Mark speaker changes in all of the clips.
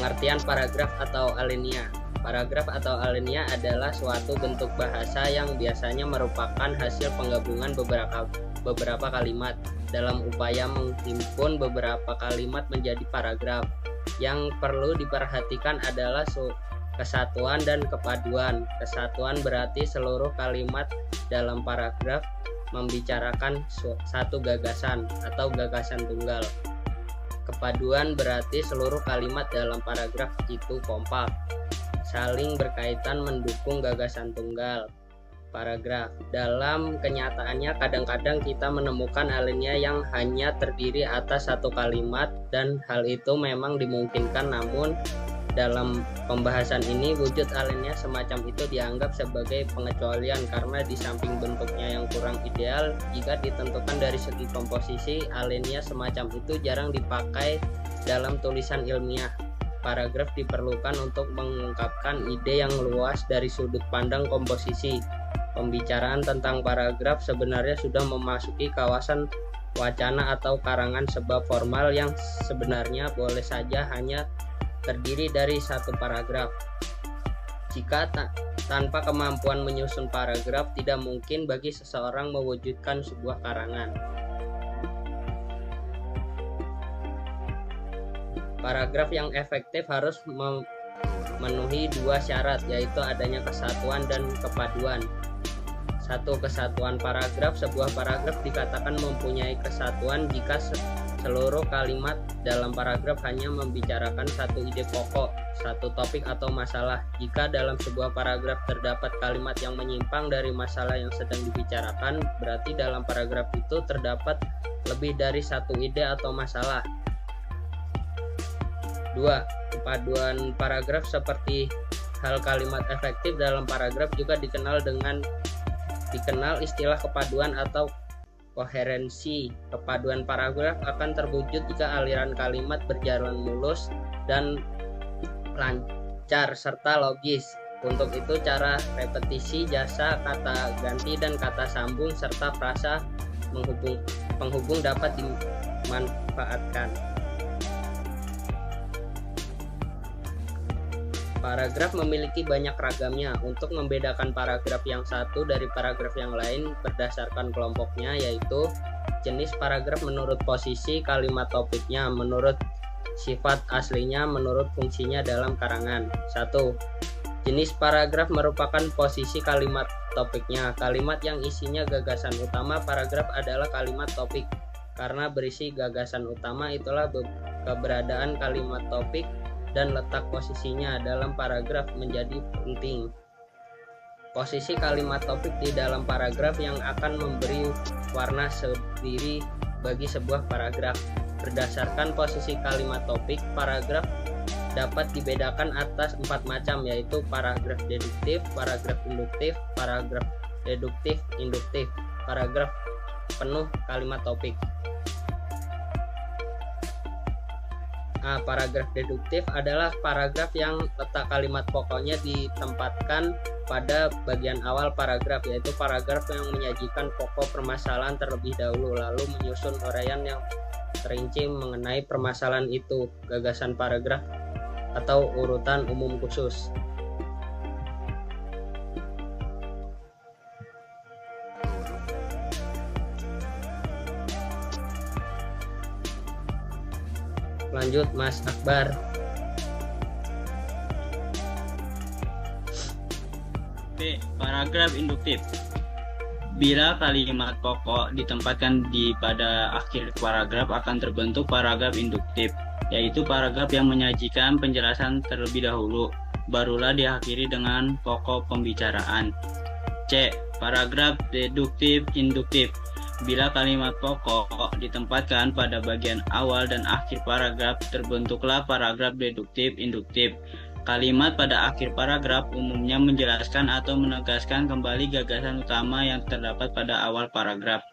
Speaker 1: Pengertian paragraf atau alinea. Paragraf atau alinea adalah suatu bentuk bahasa yang biasanya merupakan hasil penggabungan beberapa kalimat dalam upaya menghimpun beberapa kalimat menjadi paragraf. Yang perlu diperhatikan adalah kesatuan dan kepaduan. Kesatuan berarti seluruh kalimat dalam paragraf membicarakan satu gagasan atau gagasan tunggal. Kepaduan berarti seluruh kalimat dalam paragraf itu kompak, saling berkaitan mendukung gagasan tunggal paragraf. Dalam kenyataannya kadang-kadang kita menemukan alinea yang hanya terdiri atas satu kalimat dan hal itu memang dimungkinkan, namun dalam pembahasan ini wujud alinea semacam itu dianggap sebagai pengecualian karena di samping bentuknya yang kurang ideal jika ditentukan dari segi komposisi, alinea semacam itu jarang dipakai dalam tulisan ilmiah. Paragraf diperlukan untuk mengungkapkan ide yang luas dari sudut pandang komposisi. Pembicaraan tentang paragraf sebenarnya sudah memasuki kawasan wacana atau karangan sebab formal yang sebenarnya boleh saja hanya terdiri dari satu paragraf. Jika tanpa kemampuan menyusun paragraf, tidak mungkin bagi seseorang mewujudkan sebuah karangan. Paragraf yang efektif harus memenuhi dua syarat, yaitu adanya kesatuan dan kepaduan. Satu, kesatuan paragraf. Sebuah paragraf dikatakan mempunyai kesatuan jika seluruh kalimat dalam paragraf hanya membicarakan satu ide pokok, satu topik atau masalah. Jika dalam sebuah paragraf terdapat kalimat yang menyimpang dari masalah yang sedang dibicarakan, berarti dalam paragraf itu terdapat lebih dari satu ide atau masalah. 2. Kepaduan paragraf. Seperti hal kalimat efektif dalam paragraf juga dikenal istilah kepaduan atau koherensi. Kepaduan paragraf akan terwujud jika aliran kalimat berjalan mulus dan lancar serta logis. Untuk itu cara repetisi, jasa kata ganti dan kata sambung serta frasa penghubung dapat dimanfaatkan. Paragraf memiliki banyak ragamnya. Untuk membedakan paragraf yang satu dari paragraf yang lain berdasarkan kelompoknya, yaitu jenis paragraf menurut posisi kalimat topiknya, menurut sifat aslinya, menurut fungsinya dalam karangan. 1. Jenis paragraf merupakan posisi kalimat topiknya. Kalimat yang isinya gagasan utama paragraf adalah kalimat topik. Karena berisi gagasan utama, itulah keberadaan kalimat topik dan letak posisinya dalam paragraf menjadi penting. Posisi kalimat topik di dalam paragraf yang akan memberi warna sendiri bagi sebuah paragraf. Berdasarkan posisi kalimat topik, paragraf dapat dibedakan atas 4 macam, yaitu paragraf deduktif, paragraf induktif, paragraf deduktif induktif, paragraf penuh kalimat topik. Paragraf deduktif adalah paragraf yang letak kalimat pokoknya ditempatkan pada bagian awal paragraf, yaitu paragraf yang menyajikan pokok permasalahan terlebih dahulu, lalu menyusun uraian yang terinci mengenai permasalahan itu, gagasan paragraf atau urutan umum khusus. Lanjut Mas Akbar.
Speaker 2: B. Paragraf induktif. Bila kalimat pokok ditempatkan pada akhir paragraf akan terbentuk paragraf induktif, yaitu paragraf yang menyajikan penjelasan terlebih dahulu, barulah diakhiri dengan pokok pembicaraan. C. Paragraf deduktif induktif. Bila kalimat pokok ditempatkan pada bagian awal dan akhir paragraf, terbentuklah paragraf deduktif induktif. Kalimat pada akhir paragraf umumnya menjelaskan atau menegaskan kembali gagasan utama yang terdapat pada awal paragraf.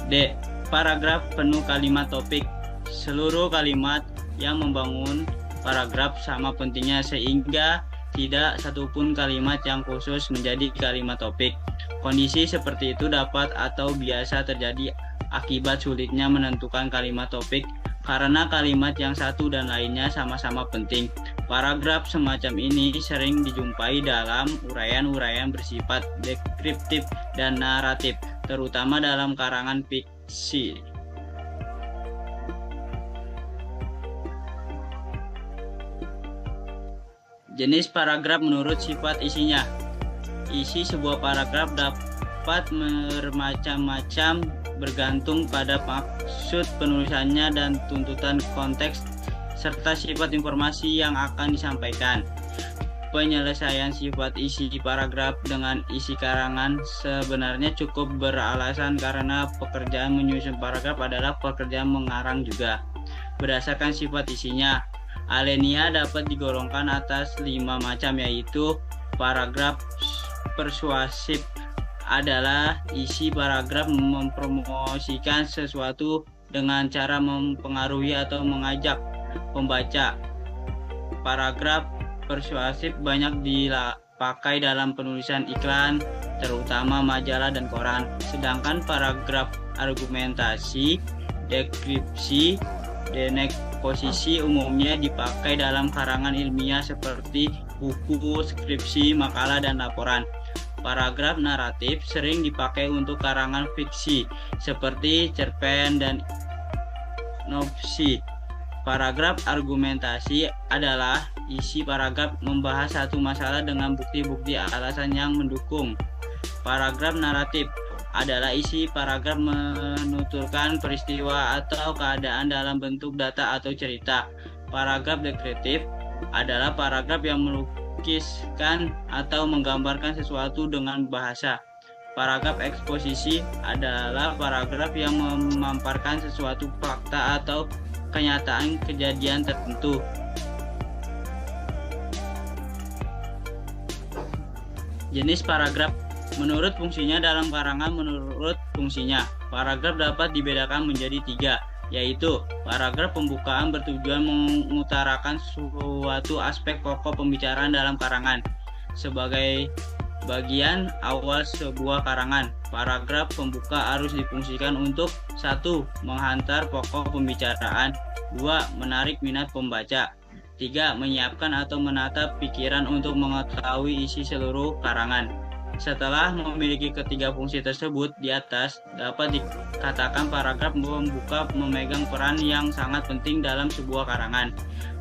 Speaker 2: D. Paragraf penuh kalimat topik. Seluruh kalimat yang membangun paragraf sama pentingnya sehingga tidak satupun kalimat yang khusus menjadi kalimat topik. Kondisi seperti itu dapat atau biasa terjadi akibat sulitnya menentukan kalimat topik karena kalimat yang satu dan lainnya sama-sama penting. Paragraf semacam ini sering dijumpai dalam uraian-uraian bersifat deskriptif dan naratif, terutama dalam karangan fiksi. Jenis paragraf menurut sifat isinya. Isi sebuah paragraf dapat bermacam-macam bergantung pada maksud penulisannya dan tuntutan konteks serta sifat informasi yang akan disampaikan. Penyelesaian sifat isi paragraf dengan isi karangan sebenarnya cukup beralasan karena pekerjaan menyusun paragraf adalah pekerjaan mengarang juga. Berdasarkan sifat isinya, alenia dapat digolongkan atas 5 macam, yaitu paragraf persuasif adalah isi paragraf mempromosikan sesuatu dengan cara mempengaruhi atau mengajak pembaca. Paragraf persuasif banyak dipakai dalam penulisan iklan, terutama majalah dan koran. Sedangkan paragraf argumentasi, deskripsi, dan eksposisi umumnya dipakai dalam karangan ilmiah seperti buku, skripsi, makalah, dan laporan. Paragraf naratif sering dipakai untuk karangan fiksi seperti cerpen dan novisi. Paragraf argumentasi adalah isi paragraf membahas satu masalah dengan bukti-bukti alasan yang mendukung. Paragraf naratif adalah isi paragraf menuturkan peristiwa atau keadaan dalam bentuk data atau cerita. Paragraf deskriptif adalah paragraf yang melukiskan atau menggambarkan sesuatu dengan bahasa. Paragraf eksposisi adalah paragraf yang memaparkan sesuatu fakta atau kenyataan kejadian tertentu. Jenis paragraf menurut fungsinya dalam karangan. Menurut fungsinya, paragraf dapat dibedakan menjadi 3, yaitu paragraf pembukaan bertujuan mengutarakan suatu aspek pokok pembicaraan dalam karangan sebagai bagian awal sebuah karangan. Paragraf pembuka harus difungsikan untuk 1. Menghantar pokok pembicaraan, 2. Menarik minat pembaca, 3. Menyiapkan atau menata pikiran untuk mengetahui isi seluruh karangan. Setelah memiliki ketiga fungsi tersebut di atas, dapat dikatakan paragraf pembuka memegang peran yang sangat penting dalam sebuah karangan.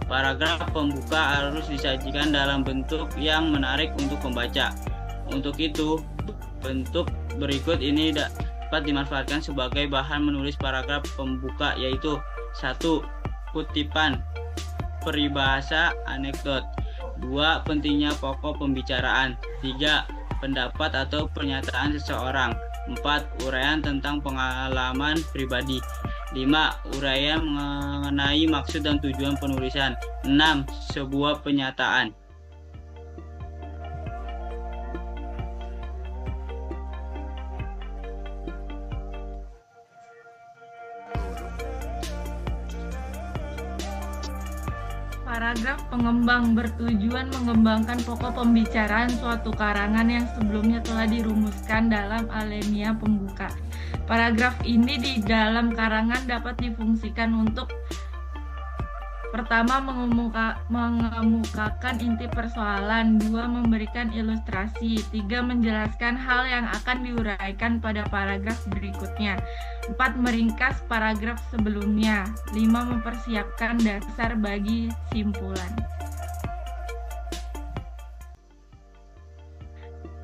Speaker 2: Paragraf pembuka harus disajikan dalam bentuk yang menarik untuk pembaca. Untuk itu, bentuk berikut ini dapat dimanfaatkan sebagai bahan menulis paragraf pembuka, yaitu 1. Kutipan, peribahasa, anekdot, 2. Pentingnya pokok pembicaraan, 3. Pendapat atau pernyataan seseorang, 4. Uraian tentang pengalaman pribadi, 5. Uraian mengenai maksud dan tujuan penulisan, 6. Sebuah pernyataan.
Speaker 3: Paragraf pengembang bertujuan mengembangkan pokok pembicaraan suatu karangan yang sebelumnya telah dirumuskan dalam alenia pembuka. Paragraf ini di dalam karangan dapat difungsikan untuk pertama, mengemukakan inti persoalan, 2. Memberikan ilustrasi, 3. Menjelaskan hal yang akan diuraikan pada paragraf berikutnya, 4. Meringkas paragraf sebelumnya, 5. Mempersiapkan dasar bagi simpulan.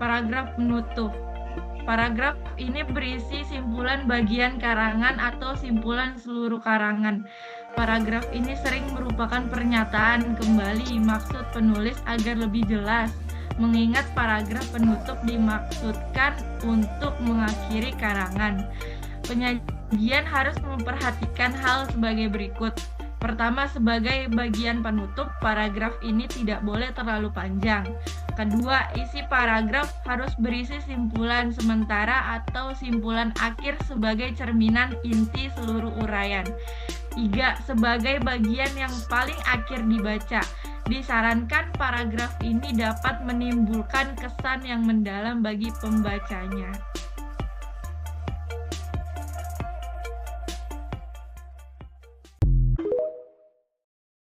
Speaker 3: Paragraf penutup. Paragraf ini berisi simpulan bagian karangan atau simpulan seluruh karangan. Paragraf ini sering merupakan pernyataan kembali maksud penulis agar lebih jelas, mengingat paragraf penutup dimaksudkan untuk mengakhiri karangan. Penyajian harus memperhatikan hal sebagai berikut. Pertama, sebagai bagian penutup, paragraf ini tidak boleh terlalu panjang. Kedua, isi paragraf harus berisi simpulan sementara atau simpulan akhir sebagai cerminan inti seluruh uraian. 3. Sebagai bagian yang paling akhir dibaca. Disarankan paragraf ini dapat menimbulkan kesan yang mendalam bagi pembacanya.